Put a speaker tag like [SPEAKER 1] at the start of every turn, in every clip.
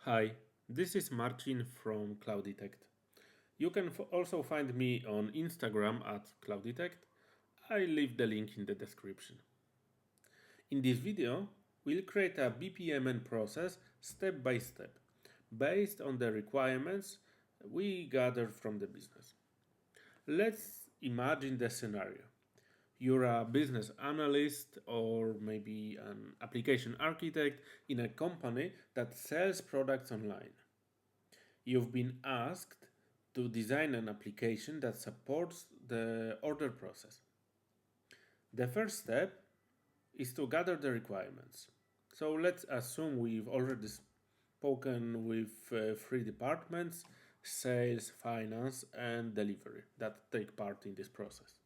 [SPEAKER 1] Hi, this is Marcin from CloudDetect. You can also find me on Instagram at CloudDetect. I leave the link in the description. In this video, we'll create a BPMN process step by step, based on the requirements we gathered from the business. Let's imagine the scenario. You're a business analyst or maybe an application architect in a company that sells products online. You've been asked to design an application that supports the order process. The first step is to gather the requirements. So let's assume we've already spoken with three departments: sales, finance, and delivery that take part in this process.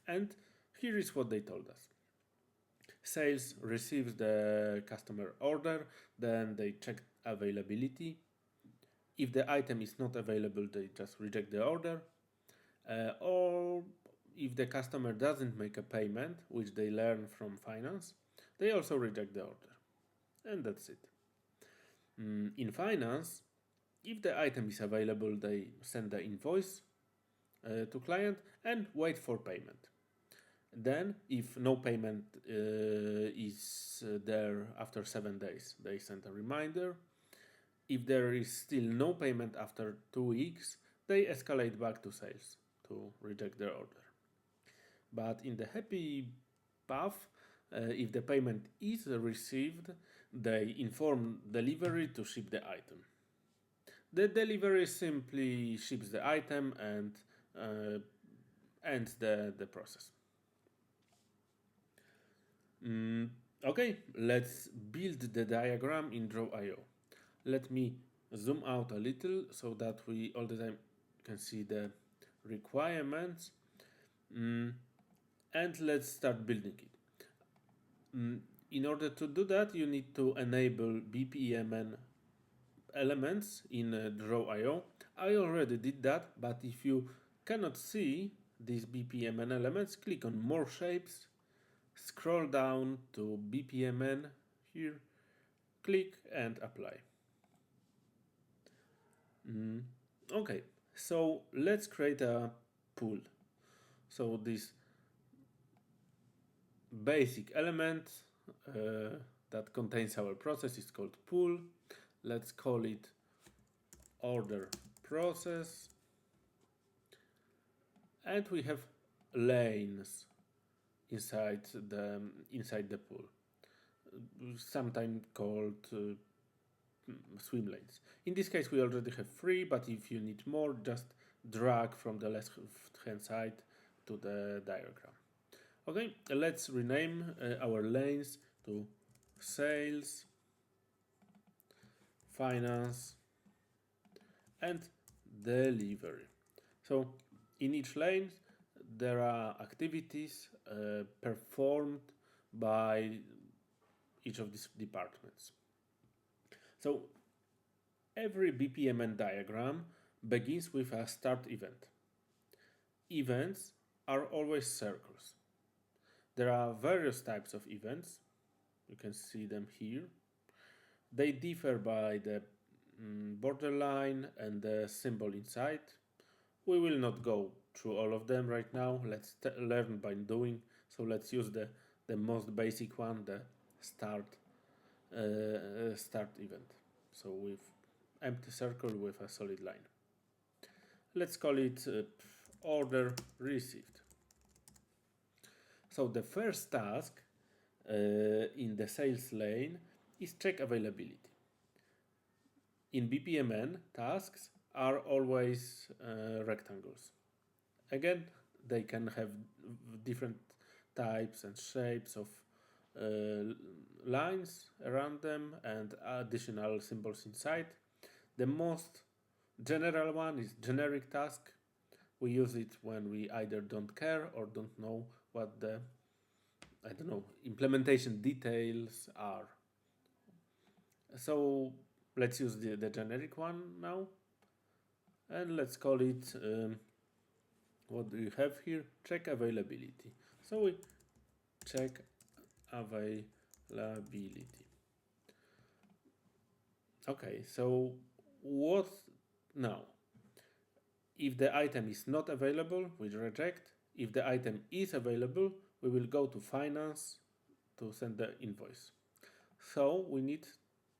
[SPEAKER 1] And here is what they told us. Sales receives the customer order, then they check availability. If the item is not available, they just reject the order. Or if the customer doesn't make a payment, which they learn from finance, they also reject the order. And that's it. In finance, if the item is available, they send the invoice to client and wait for payment. Then, if no payment is there after 7 days, they send a reminder. If there is still no payment after 2 weeks, they escalate back to sales to reject their order. But in the happy path, if the payment is received, they inform delivery to ship the item. The delivery simply ships the item and ends the process. Okay, let's build the diagram in Draw.io. Let me zoom out a little so that we all the time can see the requirements. And let's start building it. In order to do that, you need to enable BPMN elements in Draw.io. I already did that, but if you cannot see these BPMN elements, click on More Shapes, scroll down to BPMN here, click and apply. Okay, so let's create a pool. So this basic element that contains our process is called pool. Let's call it order process. And we have lanes inside the pool, sometimes called swim lanes. In this case, we already have 3, but if you need more, just drag from the left hand side to the diagram. Okay, let's rename our lanes to sales, finance, and delivery. So in each lane, there are activities performed by each of these departments. So every BPMN diagram begins with a start event. Events are always circles. There are various types of events. You can see them here. They differ by the borderline and the symbol inside. We will not go through all of them right now. Let's learn by doing. So let's use the most basic one, the start event. So with empty circle with a solid line. Let's call it order received. So the first task in the sales lane is check availability. In BPMN, tasks are always rectangles. Again, they can have different types and shapes of lines around them and additional symbols inside. The most general one is generic task. We use it when we either don't care or don't know what the implementation details are. So let's use the generic one now, and let's call it what do you have here? Check availability. So we check availability. Okay, so what now? If the item is not available, we reject. If the item is available, we will go to finance to send the invoice. So we need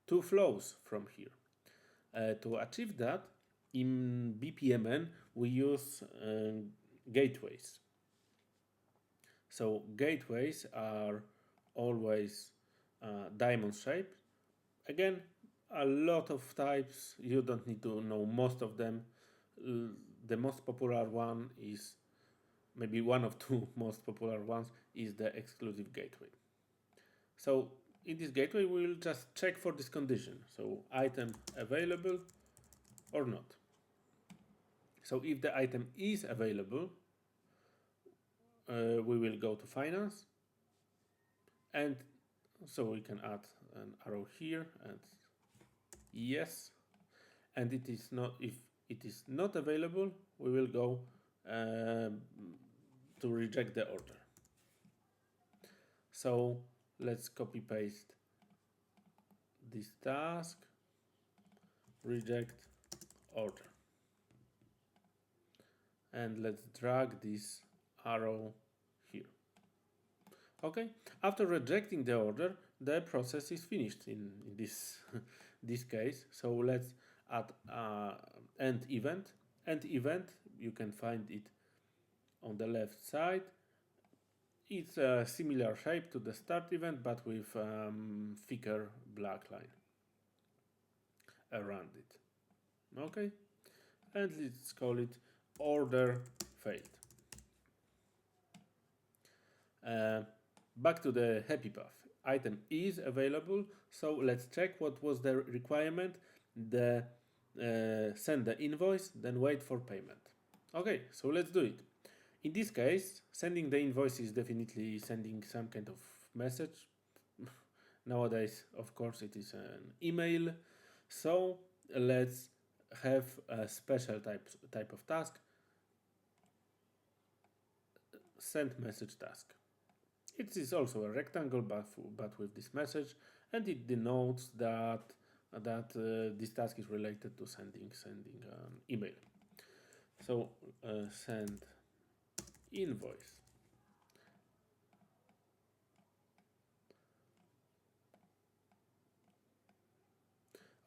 [SPEAKER 1] two flows from here. To achieve that, in BPMN, we use gateways. So gateways are always diamond shape. Again, a lot of types. You don't need to know most of them. The most popular one is maybe one of two most popular ones is the exclusive gateway. So in this gateway, we will just check for this condition. So item available or not. So if the item is available, we will go to finance, and so we can add an arrow here and yes. And it is not, if it is not available, we will go to reject the order. So let's copy paste this task, reject order, and let's drag this arrow here. Okay, after rejecting the order, the process is finished in this this case. So let's add end event. End event, you can find it on the left side. It's a similar shape to the start event, but with thicker black line around it. Okay, and let's call it order failed. Uh, Back to the happy path. Item is available, so let's check what was the requirement. The send the invoice, then wait for payment. Okay, so let's do it. In this case, sending the invoice is definitely sending some kind of message. Nowadays, of course, it is an email. So let's have a special type of task. Send message task. It is also a rectangle, but with this message, and it denotes that this task is related to sending an email. So send invoice.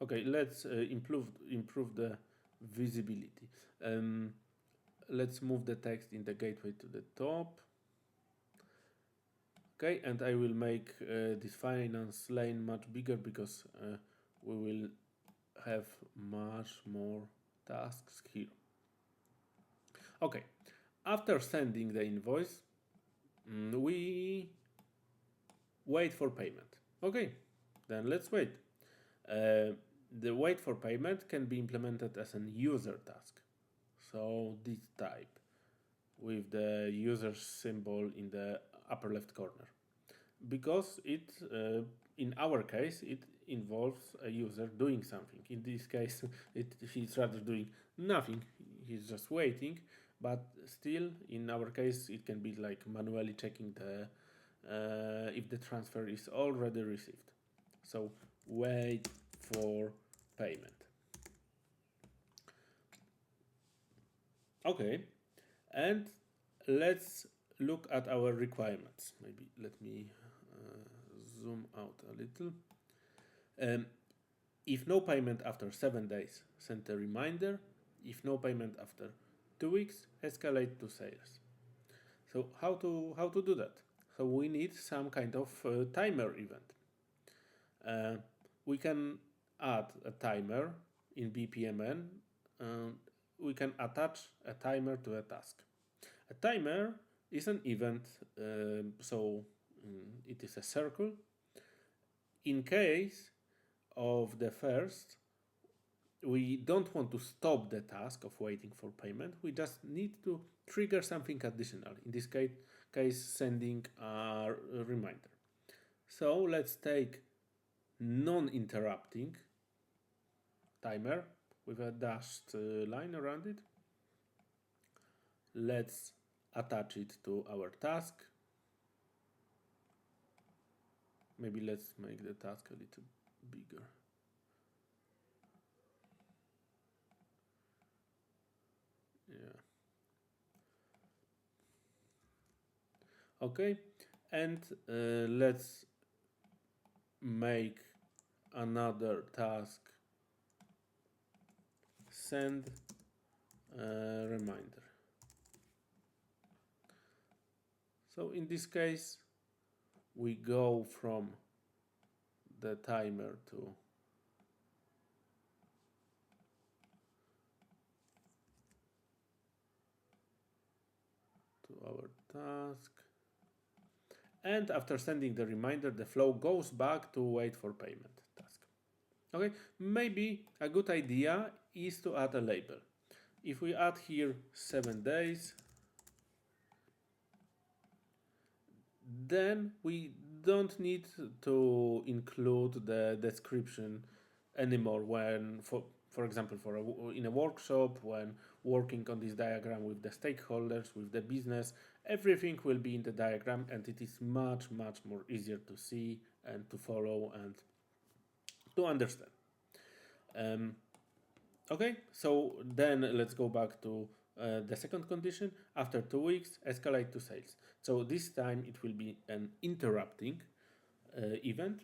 [SPEAKER 1] Okay, let's improve the visibility. Let's move the text in the gateway to the top. Okay, and I will make this finance lane much bigger because we will have much more tasks here. Okay, after sending the invoice, we wait for payment. Okay, then let's wait. The wait for payment can be implemented as an user task. So this type with the user symbol in the upper left corner. Because it, in our case, it involves a user doing something. In this case, he's rather doing nothing. He's just waiting. But still, in our case, it can be like manually checking the if the transfer is already received. So wait for payment. Okay, and let's look at our requirements. Maybe let me zoom out a little. If no payment after 7 days, send a reminder. If no payment after 2 weeks, escalate to sales. So how to do that? So we need some kind of timer event. We can add a timer in BPMN. We can attach a timer to a task. A timer is an event, it is a circle. In case of the first, we don't want to stop the task of waiting for payment. We just need to trigger something additional. In this case sending a reminder. So let's take non-interrupting timer with a dashed line around it. Let's attach it to our task. Maybe let's make the task a little bigger. Okay, and let's make another task, send reminder. So in this case, we go from the timer to our task. And after sending the reminder, the flow goes back to wait for payment task. Okay, maybe a good idea is to add a label. If we add here 7 days, then we don't need to include the description anymore when, for example, in a workshop, when working on this diagram with the stakeholders, with the business, everything will be in the diagram, and it is much more easier to see and to follow and to understand. Okay, so then let's go back to the second condition. After 2 weeks, escalate to sales. So this time it will be an interrupting event.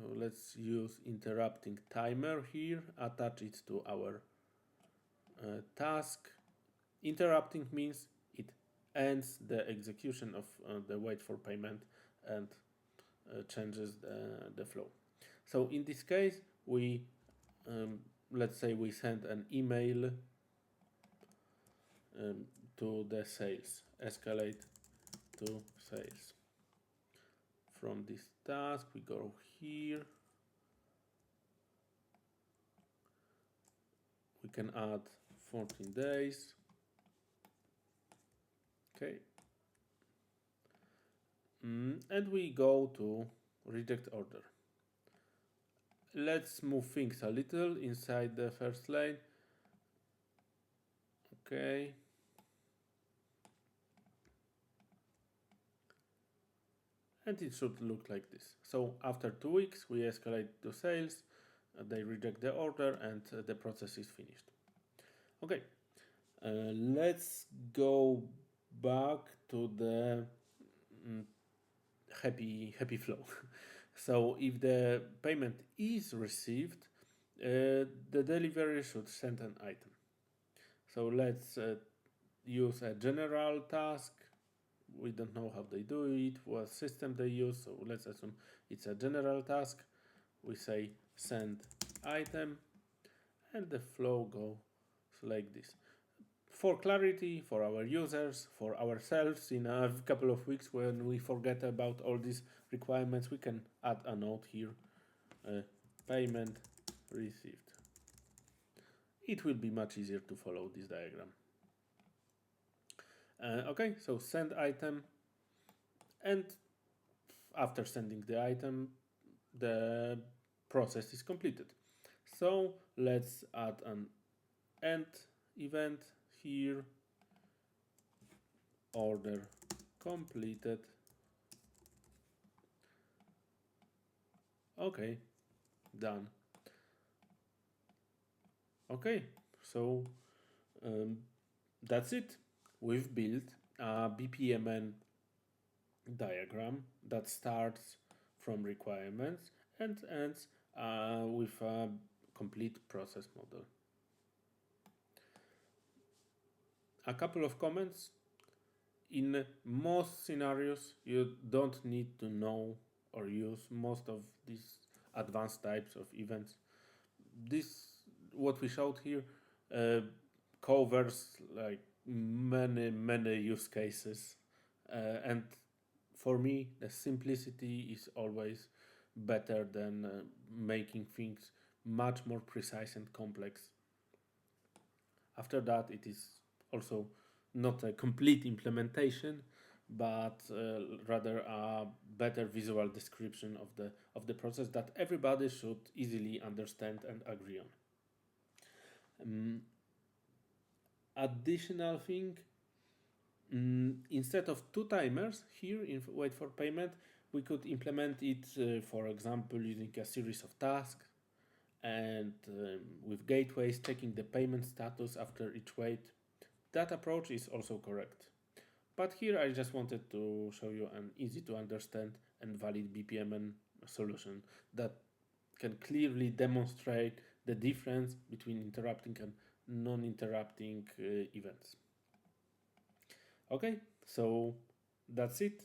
[SPEAKER 1] Let's use interrupting timer here, attach it to our task. Interrupting means it ends the execution of the wait for payment and changes the flow. So in this case, we let's say we send an email to the sales, escalate to sales. From this task, we go here. We can add 14 days. Okay. And we go to reject order. Let's move things a little inside the first line. Okay. And it should look like this. So after 2 weeks, we escalate to sales, they reject the order, and the process is finished. Okay, let's go back to the happy flow. So if the payment is received, the delivery should send an item. So let's use a general task. We don't know how they do it, what system they use, so let's assume it's a general task. We say send item, and the flow goes like this. For clarity, for our users, for ourselves, in a couple of weeks when we forget about all these requirements, we can add a note here, payment received. It will be much easier to follow this diagram. Okay, so send item, and after sending the item, the process is completed. So let's add an end event here, order completed. Okay, done. Okay, so that's it. We've built a BPMN diagram that starts from requirements and ends with a complete process model. A couple of comments. In most scenarios, you don't need to know or use most of these advanced types of events. This, what we showed here, covers like many use cases, and for me, the simplicity is always better than making things much more precise and complex. After that, it is also not a complete implementation, but rather a better visual description of the process that everybody should easily understand and agree on. Additional thing, instead of 2 timers here in wait for payment, we could implement it, for example, using a series of tasks. and with gateways checking the payment status after each wait. That approach is also correct. But here I just wanted to show you an easy to understand and valid BPMN solution that can clearly demonstrate the difference between interrupting and non-interrupting events. Okay, so that's it.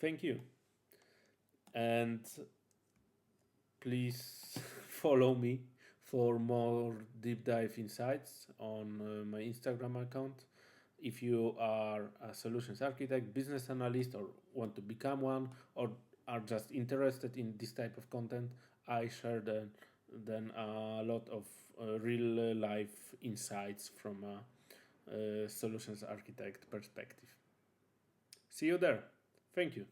[SPEAKER 1] Thank you. And please follow me for more deep dive insights on my Instagram account. If you are a solutions architect, business analyst, or want to become one, or are just interested in this type of content, I share then a lot of real life insights from a solutions architect perspective. See you there. Thank you.